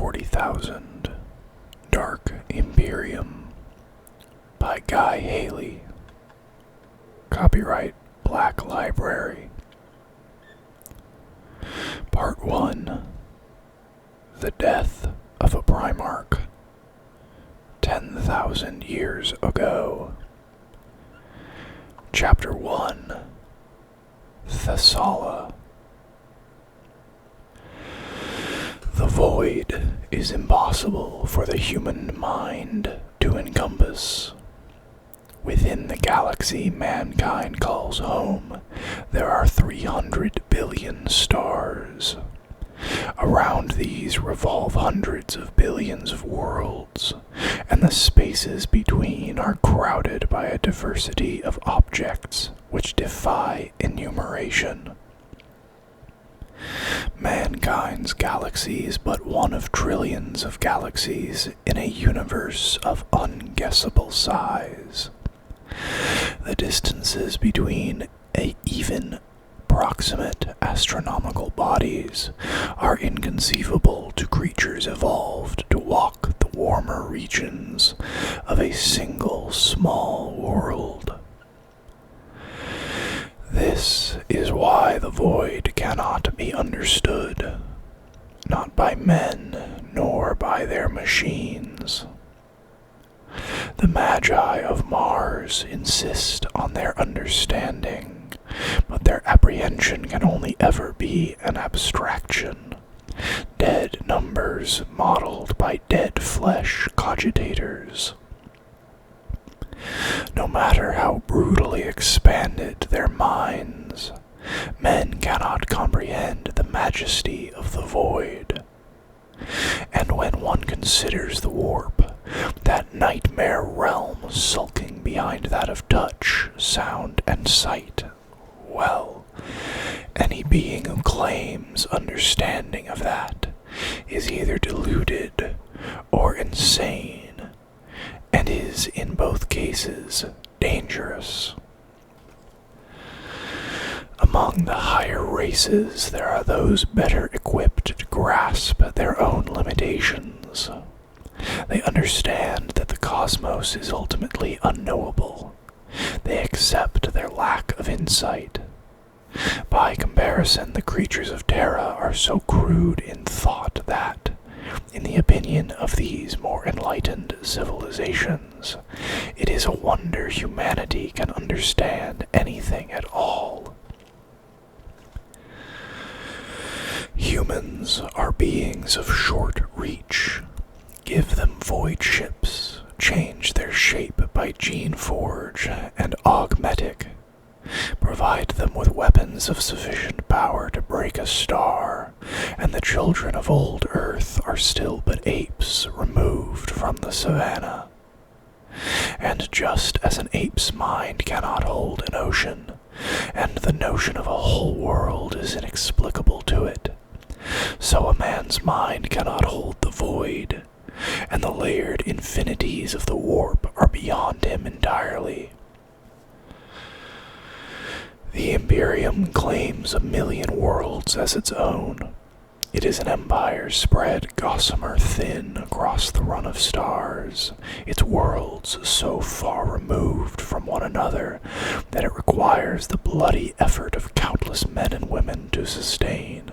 40,000. Dark Imperium by Guy Haley. Copyright Black Library. Part 1. The Death of a Primarch. 10,000 years ago. Chapter 1. Thessala. The void is impossible for the human mind to encompass. Within the galaxy mankind calls home, there are 300 billion stars. Around these revolve hundreds of billions of worlds, and the spaces between are crowded by a diversity of objects which defy enumeration. Mankind's galaxy is but one of trillions of galaxies in a universe of unguessable size. The distances between even proximate astronomical bodies are inconceivable to creatures evolved to walk the warmer regions of a single small world. This is why the void cannot be understood, not by men nor by their machines. The Magi of Mars insist on their understanding, but their apprehension can only ever be an abstraction, dead numbers modeled by dead flesh cogitators. No matter how brutally expanded their minds, men cannot comprehend the majesty of the void. And when one considers the warp, that nightmare realm sulking behind that of touch, sound, and sight, well, any being who claims understanding of that is either deluded or insane, and is in both cases dangerous. Among the higher races, there are those better equipped to grasp their own limitations. They understand that the cosmos is ultimately unknowable. They accept their lack of insight. By comparison, the creatures of Terra are so crude in thought that, in the opinion of these more enlightened civilizations, it is a wonder humanity can understand anything at all. Humans are beings of short reach. Give them void ships, change their shape by gene forge and augmetic. Provide them with weapons of sufficient power to break a star, and the children of old Earth are still but apes removed from the savannah. And just as an ape's mind cannot hold an ocean, and the notion of a whole world is inexplicable to it, so a man's mind cannot hold the void, and the layered infinities of the warp are beyond him entirely. The Imperium claims 1,000,000 worlds as its own. It is an empire spread gossamer thin across the run of stars, its worlds so far removed from one another that it requires the bloody effort of countless men and women to sustain.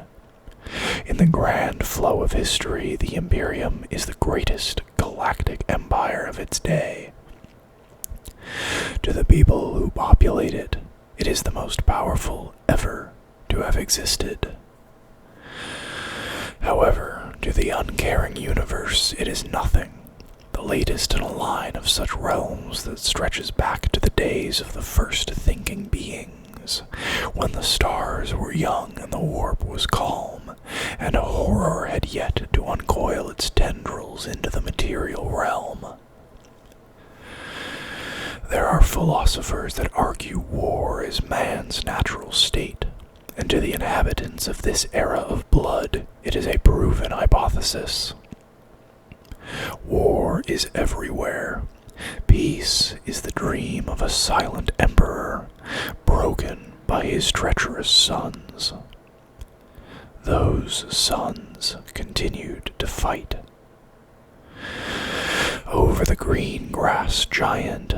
In the grand flow of history, the Imperium is the greatest galactic empire of its day. To the people who populate it, it is the most powerful ever to have existed. However, to the uncaring universe, it is nothing, the latest in a line of such realms that stretches back to the days of the first thinking beings, when the stars were young and the warp was calm, and a horror had yet to uncoil its tendrils into the material realm. There are philosophers that argue war is man's natural state, and to the inhabitants of this era of blood, it is a proven hypothesis. War is everywhere. Peace is the dream of a silent emperor, broken by his treacherous sons. those suns continued to fight. Over the green gas giant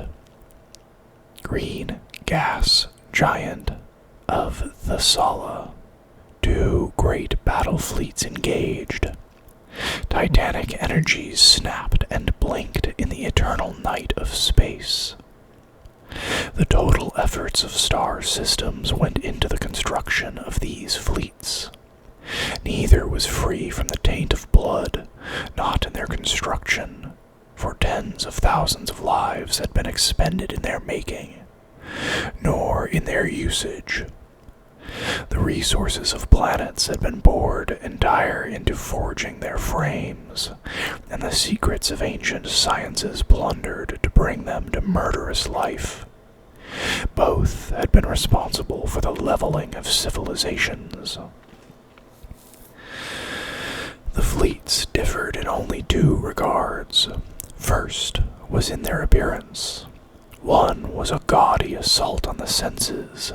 of Thessala, two great battle fleets engaged. Titanic energies snapped and blinked in the eternal night of space. The total efforts of star systems went into the construction of these fleets. Neither was free from the taint of blood, not in their construction, for tens of thousands of lives had been expended in their making, nor in their usage. The resources of planets had been bored entire into forging their frames, and the secrets of ancient sciences plundered to bring them to murderous life. Both had been responsible for the leveling of civilizations. The fleets differed in only two regards. First was in their appearance. One was a gaudy assault on the senses,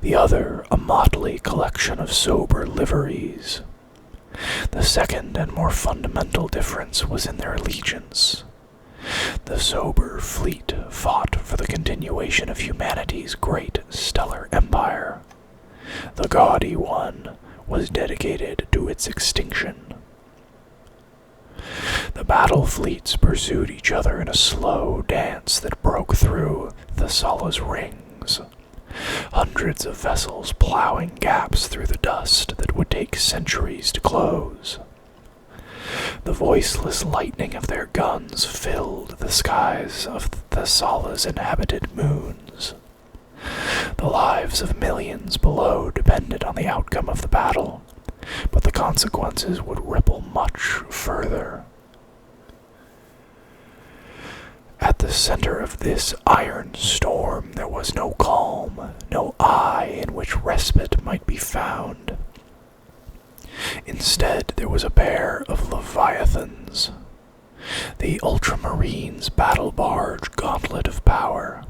the other a motley collection of sober liveries. The second and more fundamental difference was in their allegiance. The sober fleet fought for the continuation of humanity's great stellar empire. The gaudy one was dedicated to its extinction. The battle fleets pursued each other in a slow dance that broke through Thessala's rings. Hundreds of vessels plowing gaps through the dust that would take centuries to close. The voiceless lightning of their guns filled the skies of Thessala's inhabited moons. The lives of millions below depended on the outcome of the battle, but the consequences would ripple much further. At the center of this iron storm there was no calm, no eye in which respite might be found. Instead, there was a pair of leviathans, the Ultramarines' battle barge Gauntlet of Power,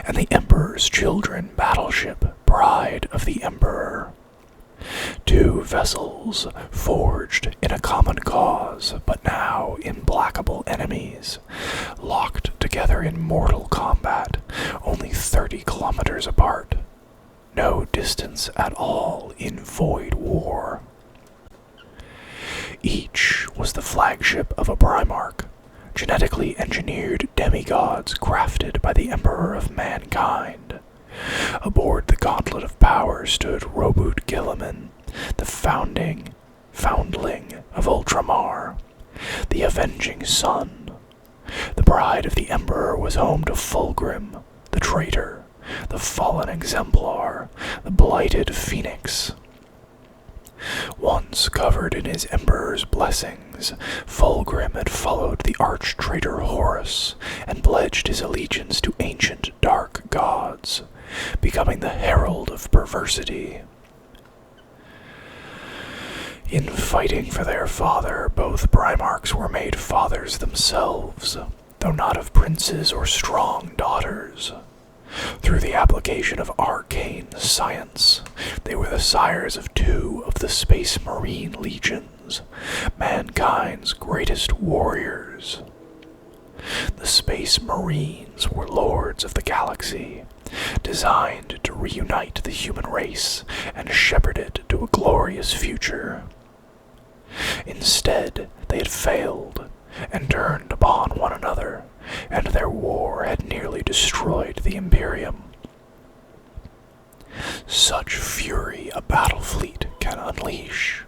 and the Emperor's Children battleship Bride of the Emperor. Two vessels forged in a common cause, but now implacable enemies, locked together in mortal combat, only 30 kilometers apart. No distance at all in void war. Each was the flagship of a Primarch, genetically engineered demigods crafted by the Emperor of Mankind. Aboard the Gauntlet of Power stood Robut Gilliman, the foundling of Ultramar, the avenging sun. The Bride of the Emperor was home to Fulgrim, the traitor, the fallen exemplar, the blighted phoenix. Once covered in his emperor's blessings, Fulgrim had followed the arch-traitor Horus and pledged his allegiance to ancient dark gods, becoming the herald of perversity. In fighting for their father, both Primarchs were made fathers themselves, though not of princes or strong daughters. Through the application of arcane science, they were the sires of two of the Space Marine legions, mankind's greatest warriors. The Space Marines were lords of the galaxy, designed to reunite the human race and shepherd it to a glorious future. Instead, they had failed and turned upon one another, and their war had nearly destroyed the Imperium. Such fury a battle fleet can unleash.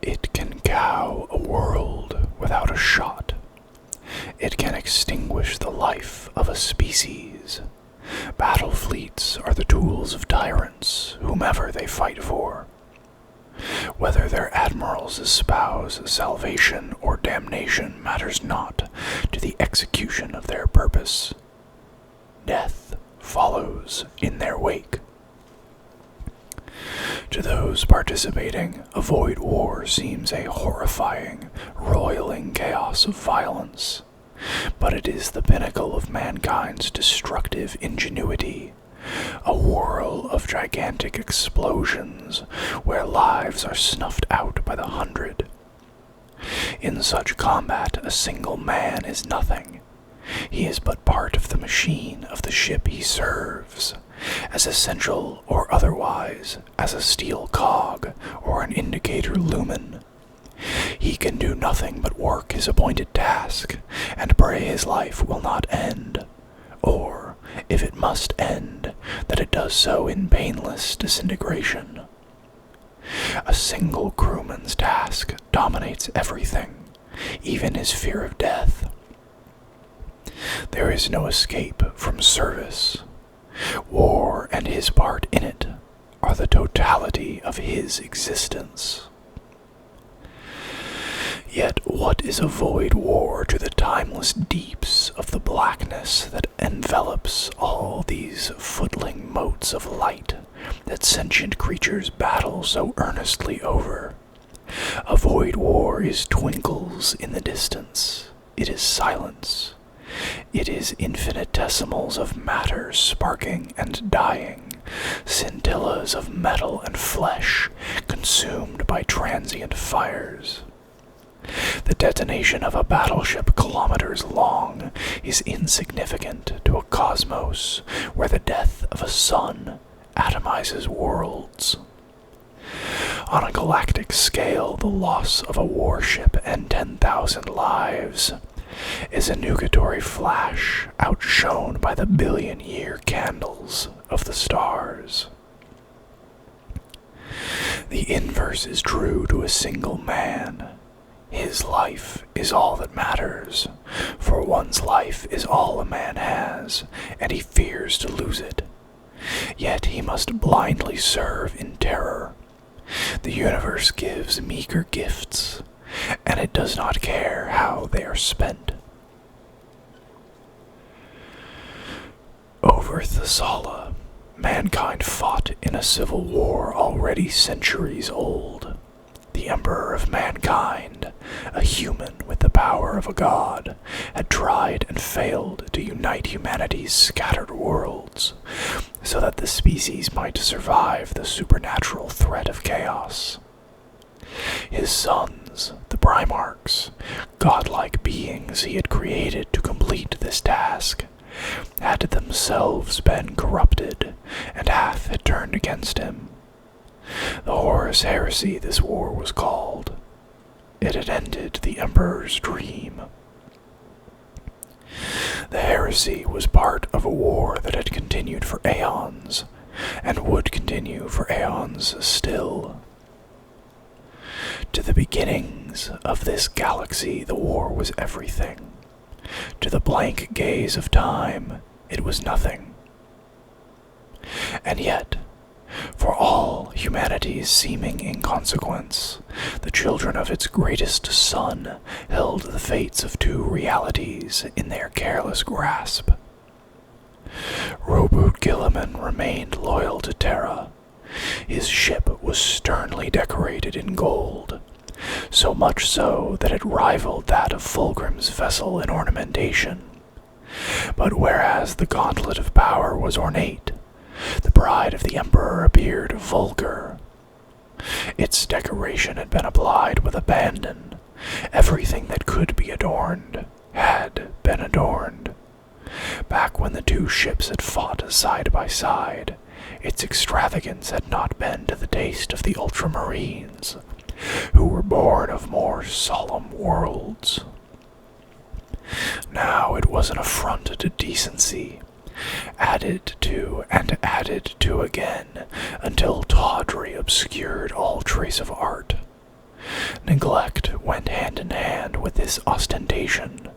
It can cow a world without a shot. It can extinguish the life of a species. Battle fleets are the tools of tyrants, whomever they fight for. Whether their admirals espouse salvation or damnation matters not to the execution of their purpose. Death follows in their wake. To those participating, a void war seems a horrifying, roiling chaos of violence, but it is the pinnacle of mankind's destructive ingenuity, a gigantic explosions where lives are snuffed out by the 100. In such combat, a single man is nothing. He is but part of the machine of the ship he serves, as essential or otherwise as a steel cog or an indicator lumen. He can do nothing but work his appointed task, and pray his life will not end, or, if it must end, that it does so in painless disintegration. A single crewman's task dominates everything, even his fear of death. There is no escape from service. War and his part in it are the totality of his existence. Yet what is a void war to the timeless deeps of the blackness that envelops all these footling motes of light that sentient creatures battle so earnestly over? A void war is twinkles in the distance. It is silence. It is infinitesimals of matter sparking and dying, scintillas of metal and flesh consumed by transient fires. The detonation of a battleship kilometers long is insignificant to a cosmos where the death of a sun atomizes worlds. On a galactic scale, the loss of a warship and 10,000 lives is a nugatory flash outshone by the billion-year candles of the stars. The inverse is true to a single man. His life is all that matters, for one's life is all a man has, and he fears to lose it. Yet he must blindly serve in terror. The universe gives meager gifts, and it does not care how they are spent. Over Thessala, mankind fought in a civil war already centuries old. The Emperor of mankind, a human with the power of a god, had tried and failed to unite humanity's scattered worlds, so that the species might survive the supernatural threat of chaos. His sons, the Primarchs, godlike beings he had created to complete this task, had themselves been corrupted, and half had turned against him. The Horus Heresy this war was called. It had ended the Emperor's dream. The heresy was part of a war that had continued for aeons, and would continue for aeons still. To the beginnings of this galaxy, the war was everything. To the blank gaze of time, it was nothing. And yet, for all humanity's seeming inconsequence, the children of its greatest son held the fates of two realities in their careless grasp. Roboot Gilliman remained loyal to Terra. His ship was sternly decorated in gold, so much so that it rivaled that of Fulgrim's vessel in ornamentation. But whereas the Gauntlet of Power was ornate, the bride of the Emperor appeared vulgar. Its decoration had been applied with abandon. Everything that could be adorned had been adorned. Back when the two ships had fought side by side, its extravagance had not been to the taste of the Ultramarines, who were born of more solemn worlds. Now it was an affront to decency, added to and added to again, until tawdry obscured all trace of art. Neglect went hand in hand with this ostentation,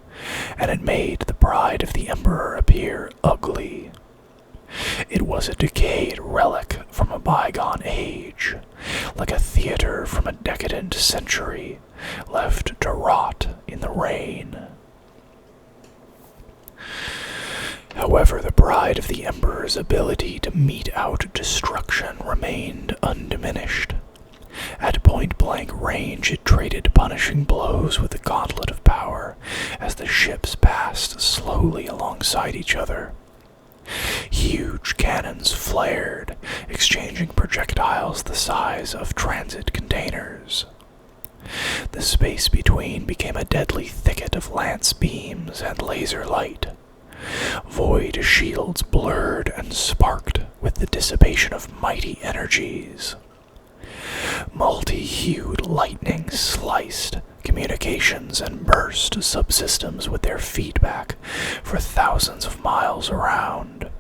and it made the bride of the Emperor appear ugly. It was a decayed relic from a bygone age, like a theater from a decadent century, left to rot in the rain. However, the bride of the Emperor's ability to mete out destruction remained undiminished. At point-blank range, it traded punishing blows with the Gauntlet of Power as the ships passed slowly alongside each other. Huge cannons flared, exchanging projectiles the size of transit containers. The space between became a deadly thicket of lance beams and laser light. Void shields blurred and sparked with the dissipation of mighty energies. Multi-hued lightning sliced communications and burst subsystems with their feedback for thousands of miles around.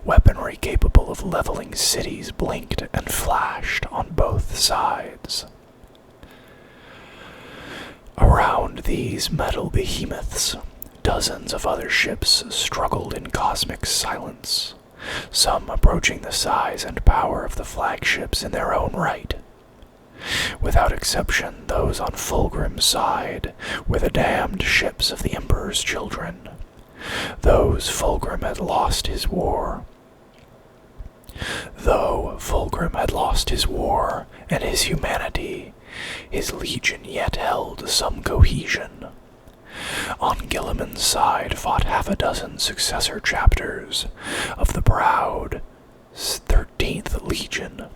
Weaponry capable of leveling cities blinked and flashed on both sides. Around these metal behemoths, dozens of other ships struggled in cosmic silence, some approaching the size and power of the flagships in their own right. Without exception, those on Fulgrim's side were the damned ships of the Emperor's children, those Fulgrim had lost his war. Though Fulgrim had lost his war and his humanity, his legion yet held some cohesion. On Guilliman's side fought half a dozen successor chapters of the proud 13th Legion,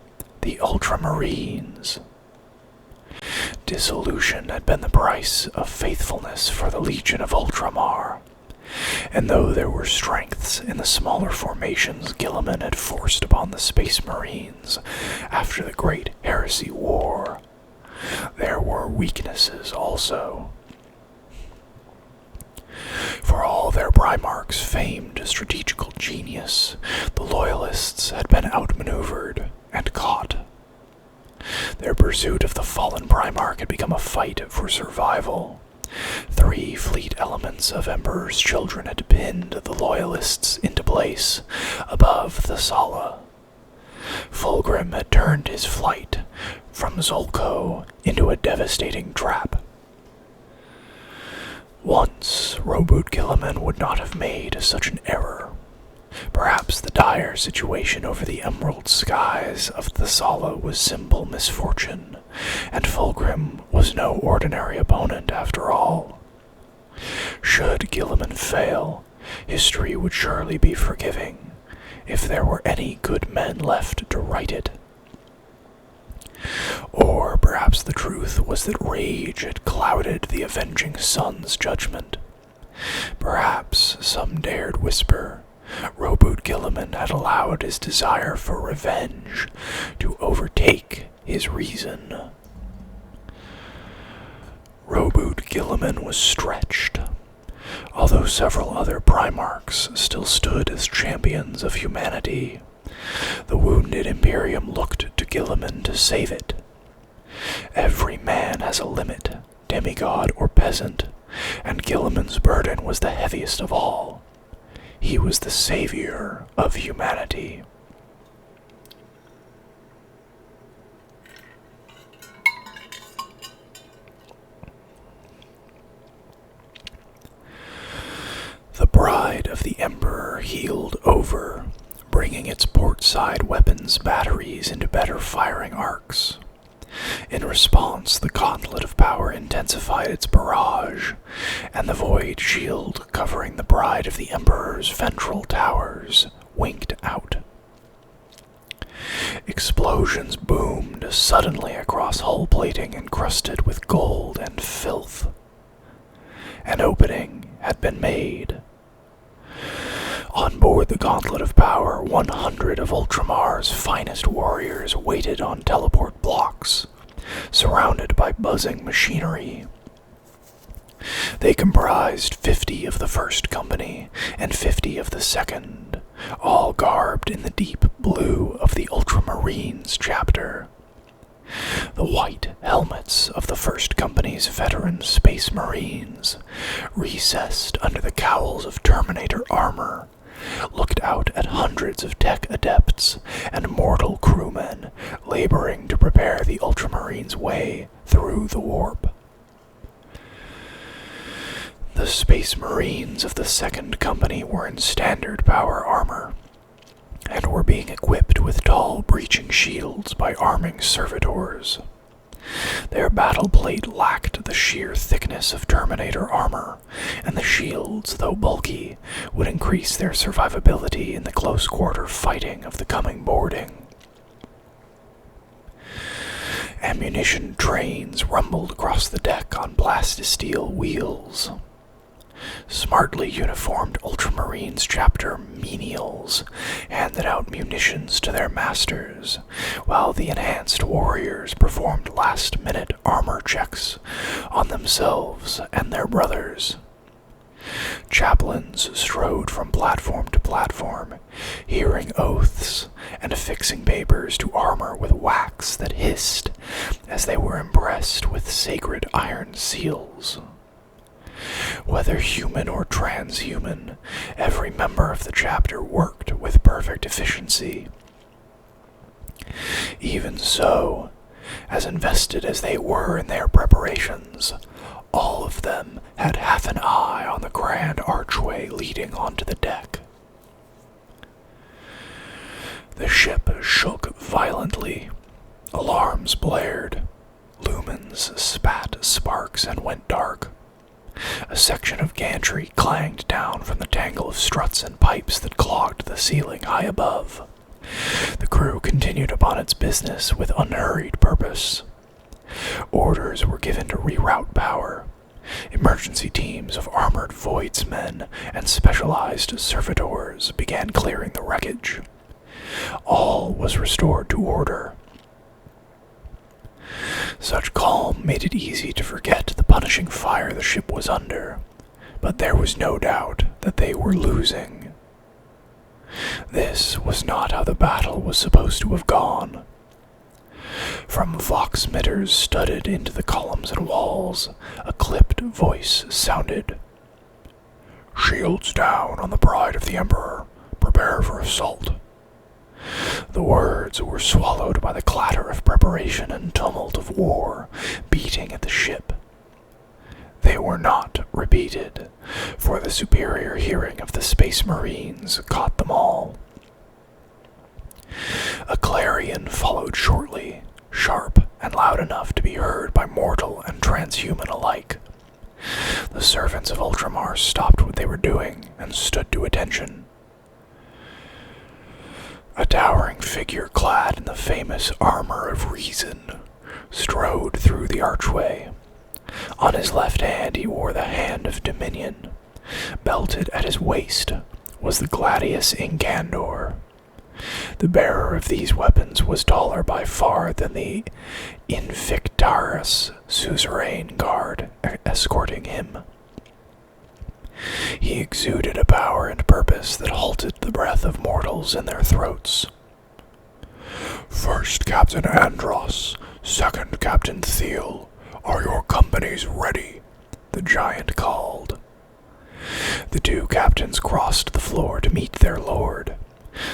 the Ultramarines. Dissolution had been the price of faithfulness for the Legion of Ultramar, and though there were strengths in the smaller formations Guilliman had forced upon the Space Marines after the Great Heresy War, there were weaknesses also. For all their Primarch's famed strategical genius, the Loyalists had been outmaneuvered and caught. Their pursuit of the fallen Primarch had become a fight for survival. 3 fleet elements of Emperor's children had pinned the Loyalists into place above Thessala. Fulgrim had turned his flight from Zolko into a devastating trap. Once, Roboot Guilliman would not have made such an error. Perhaps the dire situation over the emerald skies of Thessala was simple misfortune, and Fulgrim was no ordinary opponent after all. Should Guilliman fail, history would surely be forgiving, if there were any good men left to right it. Or perhaps the truth was that rage had clouded the avenging sun's judgment. Perhaps some dared whisper Roboot Guilliman had allowed his desire for revenge to overtake his reason. Roboot Guilliman was stretched. Although several other Primarchs still stood as champions of humanity, the wounded Imperium looked to Guilliman to save it. Every man has a limit, demigod or peasant, and Guilliman's burden was the heaviest of all. He was the savior of humanity. The bride of the Emperor heeled over, bringing its port-side weapons batteries into better firing arcs. In response, the gauntlet of power intensified its barrage, and the void shield covering the bride of the Emperor's ventral towers winked out. Explosions boomed suddenly across hull plating encrusted with gold and filth. An opening had been made. On board the Gauntlet of Power, 100 of Ultramar's finest warriors waited on teleport blocks, surrounded by buzzing machinery. They comprised 50 of the First Company and 50 of the Second, all garbed in the deep blue of the Ultramarines chapter. The white helmets of the First Company's veteran Space Marines, recessed under the cowls of Terminator armor, looked out at hundreds of tech adepts and mortal crewmen laboring to prepare the Ultramarines' way through the warp. The Space Marines of the Second Company were in standard power armor, and were being equipped with tall breaching shields by arming servitors. Their battle plate lacked the sheer thickness of Terminator armor, and the shields, though bulky, would increase their survivability in the close-quarter fighting of the coming boarding. Ammunition trains rumbled across the deck on plastisteel wheels. Smartly uniformed Ultramarines chapter menials handed out munitions to their masters, while the enhanced warriors performed last-minute armor checks on themselves and their brothers. Chaplains strode from platform to platform, hearing oaths and affixing papers to armor with wax that hissed as they were impressed with sacred iron seals. Whether human or transhuman, every member of the chapter worked with perfect efficiency. Even so, as invested as they were in their preparations, all of them had half an eye on the grand archway leading onto the deck. The ship shook violently. Alarms blared. Lumens spat sparks and went dark. A section of gantry clanged down from the tangle of struts and pipes that clogged the ceiling high above. The crew continued upon its business with unhurried purpose. Orders were given to reroute power. Emergency teams of armored voidsmen and specialized servitors began clearing the wreckage. All was restored to order. Such calm made it easy to forget the punishing fire the ship was under, but there was no doubt that they were losing. This was not how the battle was supposed to have gone. From vox-mitters studded into the columns and walls, a clipped voice sounded. "Shields down on the Pride of the Emperor. Prepare for assault." The words were swallowed by the clatter of preparation and tumult of war beating at the ship. They were not repeated, for the superior hearing of the Space Marines caught them all. A clarion followed shortly, sharp and loud enough to be heard by mortal and transhuman alike. The servants of Ultramar stopped what they were doing and stood to attention. A towering figure clad in the famous armor of reason strode through the archway. On his left hand he wore the Hand of Dominion. Belted at his waist was the Gladius Incandor. The bearer of these weapons was taller by far than the Invictarus suzerain guard escorting him. He exuded a power and purpose that halted the breath of mortals in their throats. "First Captain Andros, Second Captain Thiel, are your companies ready?" the giant called. The two captains crossed the floor to meet their lord.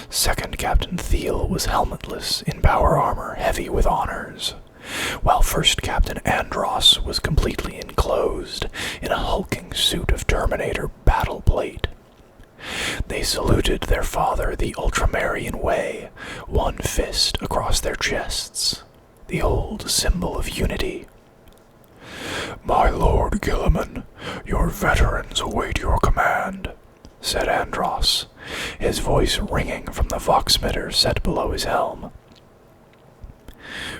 Second Captain Thiel was helmetless in power armor heavy with honors, while First Captain Andros was completely enclosed in a hulking suit of Terminator battle plate. They saluted their father the Ultramarian way, one fist across their chests, the old symbol of unity. "My Lord Gilliman, your veterans await your command," said Andros, his voice ringing from the voxmeter set below his helm.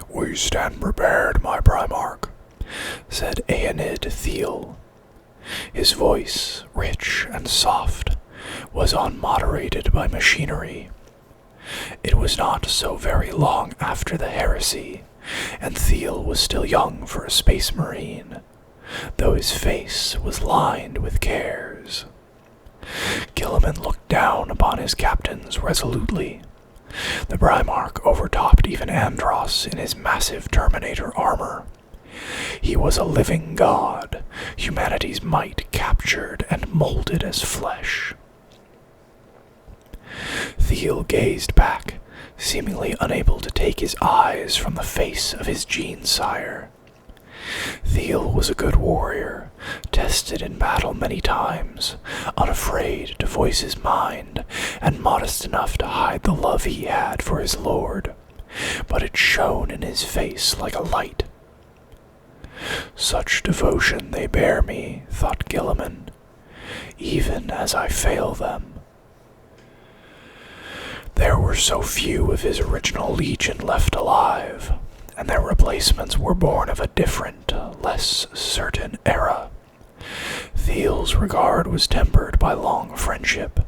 "We stand prepared, my Primarch," said Aenid Thiel. His voice, rich and soft, was unmoderated by machinery. It was not so very long after the heresy, and Thiel was still young for a space marine, though his face was lined with cares. Gilliman looked down upon his captains resolutely. The Primarch overtopped even Andros in his massive Terminator armor. He was a living god, humanity's might captured and molded as flesh. Thiel gazed back, seemingly unable to take his eyes from the face of his gene-sire. Thiel was a good warrior, tested in battle many times, unafraid to voice his mind, and modest enough to hide the love he had for his lord, but it shone in his face like a light. Such devotion they bear me, thought Gilliman, even as I fail them. There were so few of his original legion left alive, and their replacements were born of a different, less certain era. Thiel's regard was tempered by long friendship,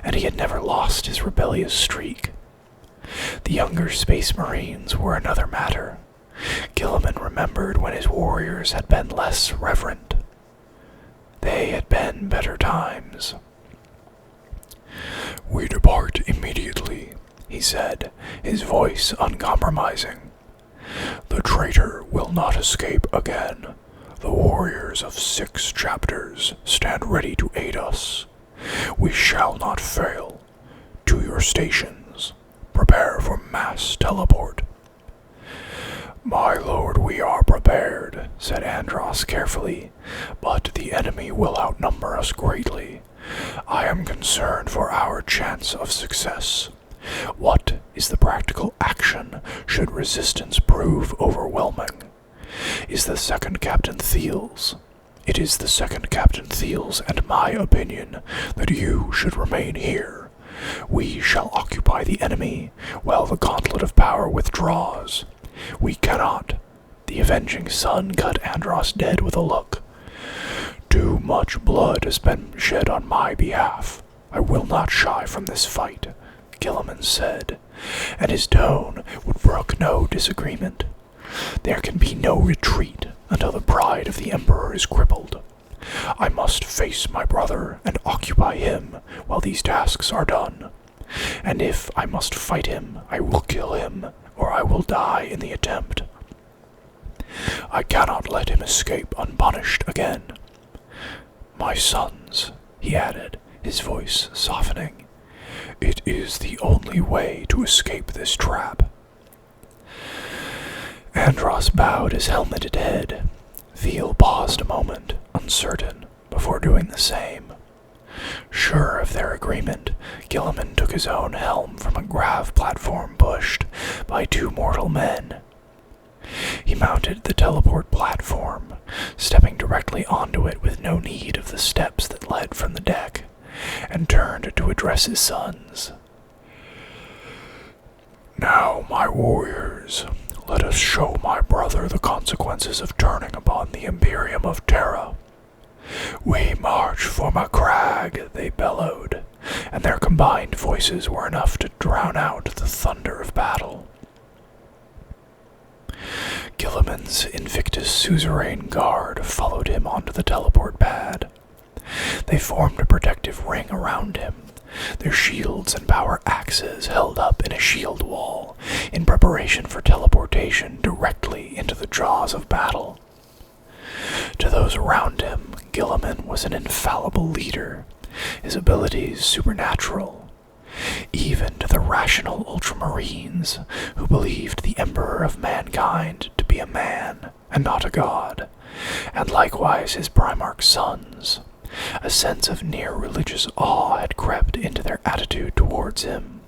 and he had never lost his rebellious streak. The younger Space Marines were another matter. Gilliman remembered when his warriors had been less reverent. They had been better times. "We depart immediately," he said, his voice uncompromising. "The traitor will not escape again. The warriors of 6 chapters stand ready to aid us. We shall not fail. To your stations. Prepare for mass teleport." "My lord, we are prepared," said Andros carefully, "but the enemy will outnumber us greatly. I am concerned for our chance of success. What is the practical action should resistance prove overwhelming? Is the second Captain Thiel's? It is the second Captain Thiel's and my opinion that you should remain here. We shall occupy the enemy while the Gauntlet of Power withdraws. We cannot." The avenging sun cut Andros dead with a look. "Too much blood has been shed on my behalf. I will not shy from this fight," Gilliman said, and his tone would brook no disagreement. "There can be no retreat until the pride of the Emperor is crippled. I must face my brother and occupy him while these tasks are done. And if I must fight him, I will kill him, or I will die in the attempt. I cannot let him escape unpunished again. My sons," he added, his voice softening, "it is the only way to escape this trap." Andros bowed his helmeted head. Thiel paused a moment, uncertain, before doing the same. Sure of their agreement, Gilliman took his own helm from a grav platform pushed by 2 mortal men. He mounted the teleport platform, stepping directly onto it with no need of the steps that led from the deck, and turned to address his sons. "Now, my warriors, let us show my brother the consequences of turning upon the Imperium of Terra. We march for Macragge," they bellowed, and their combined voices were enough to drown out the thunder of battle. Gilliman's Invictus Suzerain Guard followed him onto the teleport pad. They formed a protective ring around him, their shields and power axes held up in a shield wall in preparation for teleportation directly into the jaws of battle. To those around him, Gilliman was an infallible leader, his abilities supernatural. Even to the rational Ultramarines, who believed the Emperor of Mankind to be a man and not a god, and likewise his Primarch sons, a sense of near-religious awe had crept into their attitude towards him.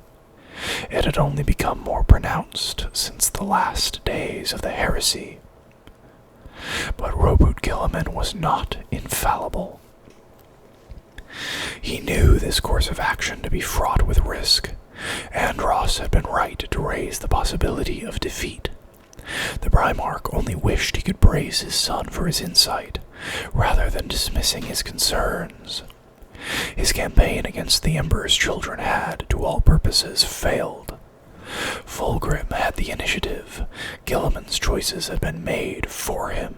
It had only become more pronounced since the last days of the heresy. But Roboute Gilliman was not infallible. He knew this course of action to be fraught with risk. Andros had been right to raise the possibility of defeat. The Primarch only wished he could praise his son for his insight, rather than dismissing his concerns. His campaign against the Emperor's children had, to all purposes, failed. Fulgrim had the initiative. Gilliman's choices had been made for him.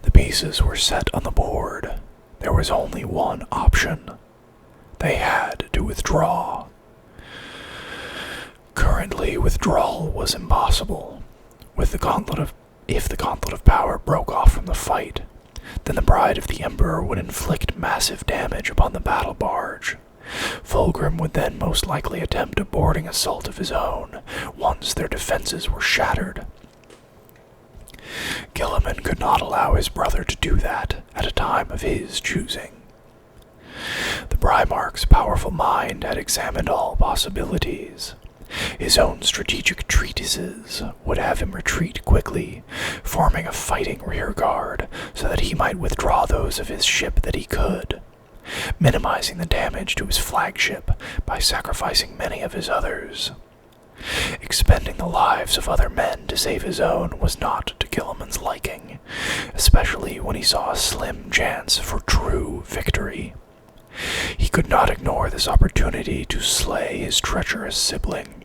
The pieces were set on the board. There was only one option. They had to withdraw. Currently, withdrawal was impossible. If the Gauntlet of Power broke off from the fight, then the Bride of the Emperor would inflict massive damage upon the battle barge. Fulgrim would then most likely attempt a boarding assault of his own, once their defenses were shattered. Gilliman could not allow his brother to do that at a time of his choosing. The Primarch's powerful mind had examined all possibilities. His own strategic treatises would have him retreat quickly, forming a fighting rearguard so that he might withdraw those of his ship that he could, minimizing the damage to his flagship by sacrificing many of his others. Expending the lives of other men to save his own was not to Gilliman's liking, especially when he saw a slim chance for true victory. He could not ignore this opportunity to slay his treacherous sibling.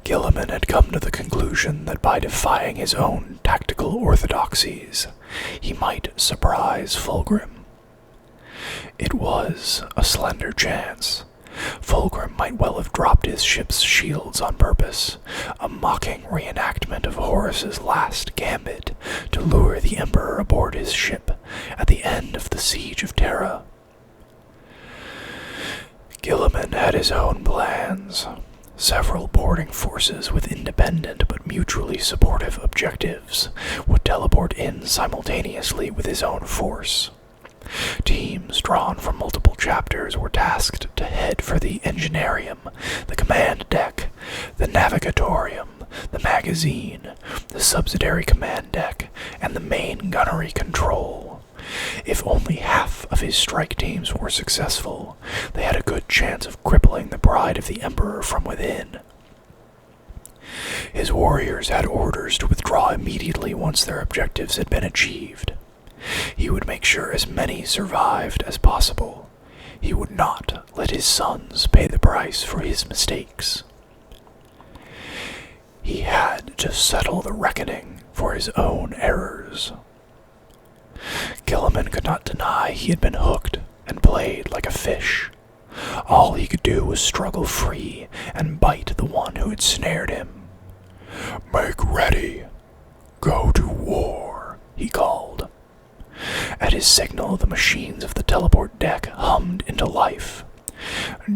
Gilliman had come to the conclusion that by defying his own tactical orthodoxies, he might surprise Fulgrim. It was a slender chance. Fulgrim might well have dropped his ship's shields on purpose, a mocking reenactment of Horus's last gambit to lure the Emperor aboard his ship at the end of the Siege of Terra. Gilliman had his own plans. Several boarding forces with independent but mutually supportive objectives would teleport in simultaneously with his own force. Teams drawn from multiple chapters were tasked to head for the Engineerium, the command deck, the Navigatorium, the magazine, the subsidiary command deck, and the main gunnery control. If only half of his strike teams were successful, they had a good chance of crippling the Bride of the Emperor from within. His warriors had orders to withdraw immediately once their objectives had been achieved. He would make sure as many survived as possible. He would not let his sons pay the price for his mistakes. He had to settle the reckoning for his own errors. Gilliman could not deny he had been hooked and played like a fish. All he could do was struggle free and bite the one who had snared him. "Make ready. Go to war," he called. At his signal, the machines of the teleport deck hummed into life.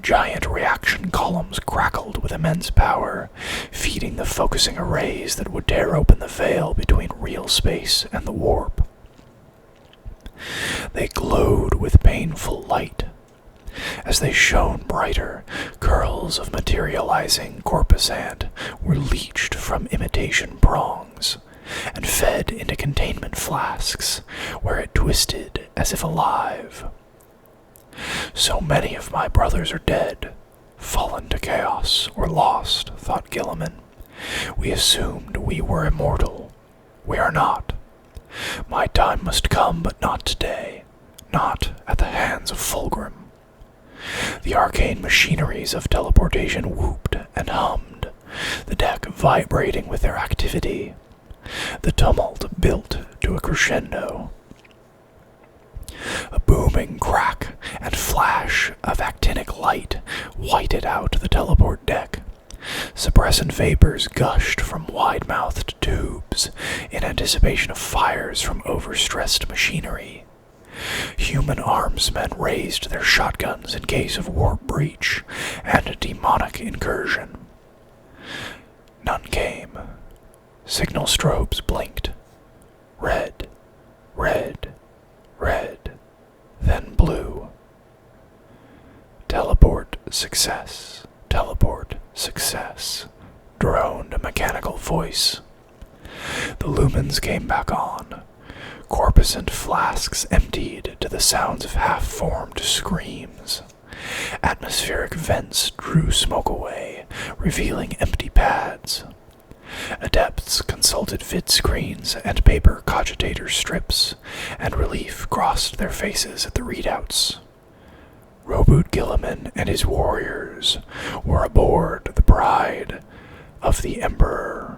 Giant reaction columns crackled with immense power, feeding the focusing arrays that would tear open the veil between real space and the warp. They glowed with painful light. As they shone brighter, curls of materializing corpusant were leached from imitation prongs and fed into containment flasks, where it twisted as if alive. "So many of my brothers are dead, fallen to chaos or lost," thought Gilliman. "We assumed we were immortal. We are not. My time must come, but not today, not at the hands of Fulgrim." The arcane machineries of teleportation whooped and hummed, the deck vibrating with their activity. The tumult built to a crescendo. A booming crack and flash of actinic light whited out the teleport deck. Suppressant vapors gushed from wide-mouthed tubes in anticipation of fires from overstressed machinery. Human armsmen raised their shotguns in case of warp breach and a demonic incursion. None came. Signal strobes blinked. Red, red, red, then blue. "Teleport success, teleport success," droned a mechanical voice. The lumens came back on. Corpusant flasks emptied to the sounds of half-formed screams. Atmospheric vents drew smoke away, revealing empty pads. Adepts consulted vid screens and paper cogitator strips, and relief crossed their faces at the readouts. Roboot Gilliman and his warriors were aboard the Bride of the Emperor.